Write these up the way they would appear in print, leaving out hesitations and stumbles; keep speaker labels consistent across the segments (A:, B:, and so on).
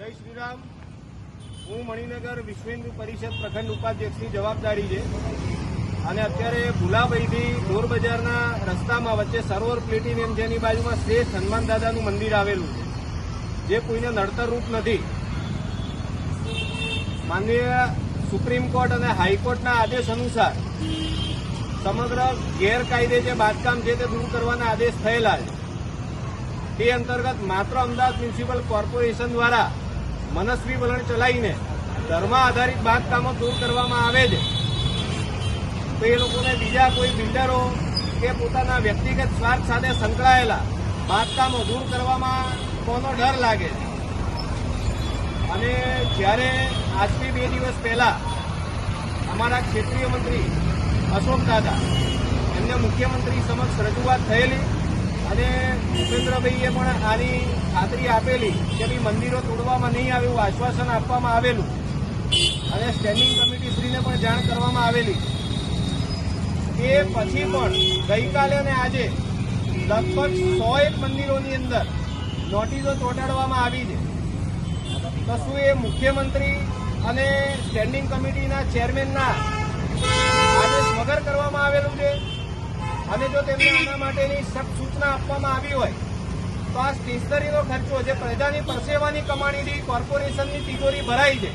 A: जय श्री राम। हूँ मणिनगर विश्व हिंदू परिषद प्रखंड उपाध्यक्षની જવાબદારી છે અને અત્યારે ભુલાભાઈથી ઢોર બજારના રસ્તામાં વચ્ચે સરોવર પ્લેટિનિયમ જેની બાજુમાં શ્રેષ્ઠ હનુમાન દાદાનું મંદિર આવેલું છે, જે કોઈને નડતરરૂપ નથી. માનનીય સુપ્રીમ કોર્ટ અને હાઈકોર્ટના આદેશ અનુસાર સમગ્ર ગેરકાયદે જે બાંધકામ છે તે દૂર કરવાના આદેશ થયેલા છે. તે અંતર્ગત માત્ર અમદાવાદ મ્યુનિસિપલ કોર્પોરેશન દ્વારા મનસ્વી વલણ ચલાવીને ધર્મ આધારિત બાંધકામો દૂર કરવામાં આવે છે, તો એ લોકોને બીજા કોઈ બિલ્ડરો કે પોતાના વ્યક્તિગત સ્વાર્થ સાથે સંકળાયેલા બાંધકામો દૂર કરવામાં કોનો ડર લાગે છે. અને જ્યારે આજથી 2 દિવસ પહેલા અમારા ક્ષેત્રીય મંત્રી અશોક દાદા એમને મુખ્યમંત્રી સમક્ષ રજૂઆત થયેલી અને ભૂપેન્દ્રભાઈએ પણ આની ખાતરી આપેલી કે ભાઈ મંદિરો તોડવામાં નહીં આવે એવું આશ્વાસન આપવામાં આવેલું અને સ્ટેન્ડિંગ કમિટીશ્રીને પણ જાણ કરવામાં આવેલી. એ પછી પણ ગઈકાલે અને આજે લગભગ 101 મંદિરોની અંદર નોટિસો ચોંટાડવામાં આવી છે. તો શું એ મુખ્યમંત્રી અને સ્ટેન્ડિંગ કમિટીના ચેરમેનના આદેશ વગર કરવામાં આવેલું છે? અને જો તેમને આના માટેની સખ્ત સૂચના આપવામાં આવી હોય તો આ સ્ટેશનરીનો ખર્ચો જે પ્રજાની પરસેવાની કમાણીથી કોર્પોરેશનની તિજોરી ભરાઈ છે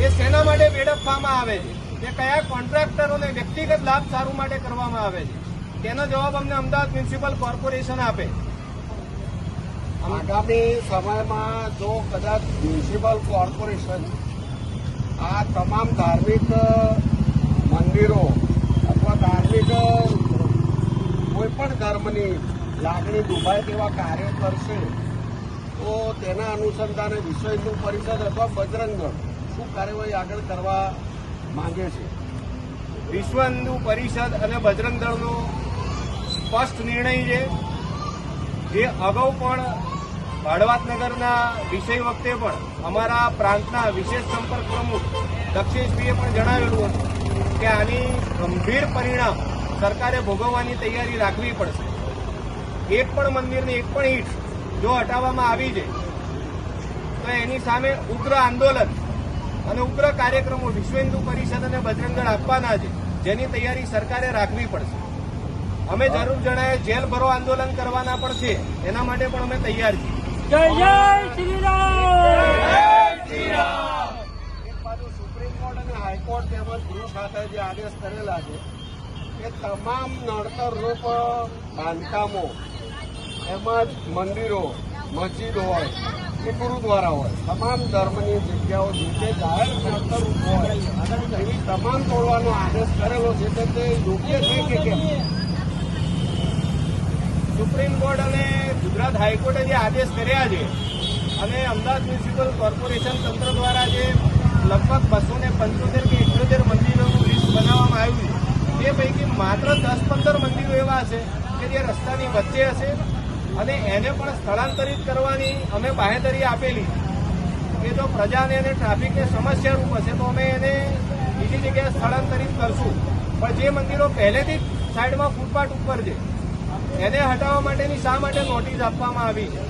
A: એ શેના માટે વેડફવામાં આવે છે? તે કયા કોન્ટ્રાક્ટરોને વ્યક્તિગત લાભ સારું માટે કરવામાં આવે છે? તેનો જવાબ અમને અમદાવાદ મ્યુનિસિપલ કોર્પોરેશન આપે.
B: આગામી સમયમાં જો કદાચ મ્યુનિસિપલ કોર્પોરેશન આ તમામ ધાર્મિક મંદિરો અથવા ધાર્મિક કોઈપણ ધર્મની લાગણી દુભાય તેવા કાર્યો કરશે તો તેના અનુસંધાને વિશ્વ હિન્દુ પરિષદ અથવા બજરંગ દળ શું કાર્યવાહી આગળ કરવા માંગે છે?
A: વિશ્વ હિન્દુ પરિષદ અને બજરંગ દળનો સ્પષ્ટ નિર્ણય છે, જે અગાઉ પણ હળવાદનગરના વિષય વખતે પણ અમારા પ્રાંતના વિશેષ સંપર્ક પ્રમુખ દક્ષેશભાઈએ પણ જણાવેલું હતું કે આની ગંભીર પરિણામ સરકારે ભોગવવાની તૈયારી રાખવી પડશે. એક પણ મંદિરની એક પણ ઈંટ જો હટાવવામાં આવી છે તો એની સામે ઉગ્ર આંદોલન અને ઉગ્ર કાર્યક્રમો વિશ્વ હિન્દુ પરિષદ અને બજરંગ દળ આપવાના છે, જેની તૈયારી સરકારે રાખવી પડશે. અમે જરૂર જણાય જેલ ભરો આંદોલન કરવાના પણ છે, એના માટે પણ અમે તૈયાર છીએ.
C: જય જય શ્રી રામ.
B: એક બાજુ સુપ્રીમ કોર્ટ અને હાઈકોર્ટ તેમજ ગૃહ ખાતે જે આદેશ કરેલા છે કે તમામ નડતરરૂપ બાંધકામો એમાં મંદિરો, મસ્જિદ હોય કે ગુરુદ્વારા હોય, તમામ ધર્મની જગ્યાઓ જે તે જાહેર નડતરરૂપ હોય એવી તમામ તોડવાનો આદેશ કરેલો છે. તે યોગ્ય છે કે કેમ?
A: સુપ્રીમ કોર્ટ અને ગુજરાત હાઈકોર્ટે જે આદેશ કર્યા છે અને અમદાવાદ મ્યુનિસિપલ કોર્પોરેશન તંત્ર દ્વારા જે લગભગ 275 કે 78 મંદિરોનું લિસ્ટ બનાવવામાં આવ્યું છે, તે પૈકી માત્ર 10-15 મંદિરો એવા હશે કે જે રસ્તાની વચ્ચે હશે અને એને પણ સ્થળાંતરિત કરવાની અમે બાંહેધરી આપેલી કે જો પ્રજાને અને ટ્રાફિકને સમસ્યારૂપ હશે તો અમે એને બીજી જગ્યાએ સ્થળાંતરિત કરશું. પણ જે મંદિરો પહેલેથી જ સાઈડમાં ફૂટપાથ ઉપર છે એને હટાવવા માટેની શા માટે નોટિસ આપવામાં આવી છે?